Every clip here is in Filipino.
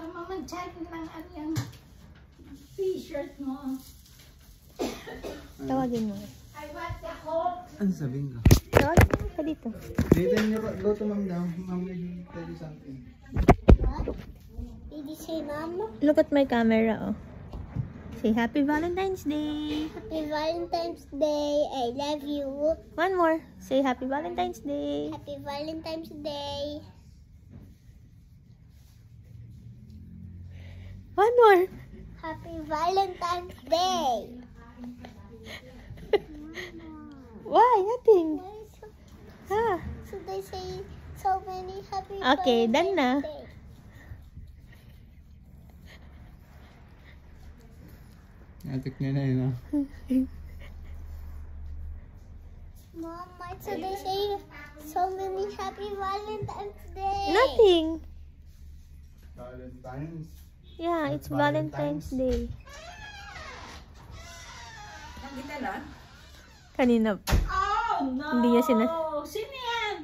baka mamantsahan ng yung t-shirt mo. Tawagin mo. I want the whole... Ano sabihin ka? Tawagin mo ka dito. Then you go to mom daw. Mom will tell you something. What? Did you say mama? Look at my camera, oh. Say Happy Valentine's Day. Happy Valentine's Day. I love you. One more. Say Happy Valentine's Day. Happy Valentine's Day. One more. Happy Valentine's Day. Why? Nothing. Ah. So they say so many happy Okay, done na. Day. Natik niya na yun, ha? Mama, so they say so many happy Valentine's Day. Nothing. Valentine's. Yeah, it's Valentine's Day. Nakita na? Kanina. Oh, no! Hindi niya Sino yan?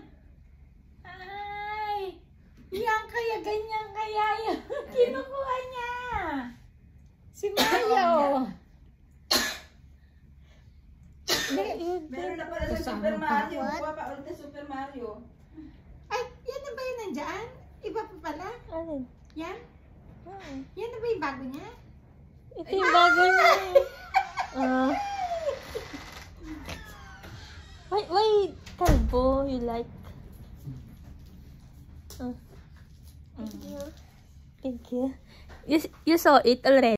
Ay! Yan kaya, ganyan kaya yung kinukuha niya. Si Mario. Meron na pala sa Super Mario. Kuha pa ulit sa Super Mario. Ay, yan na ba yun nandyan? Iba pa pala? Ano? Yan? Yan na ba yung bago niya? Ito yung bago niya. Why kalbo you like? Thank you. Thank you. You saw it already.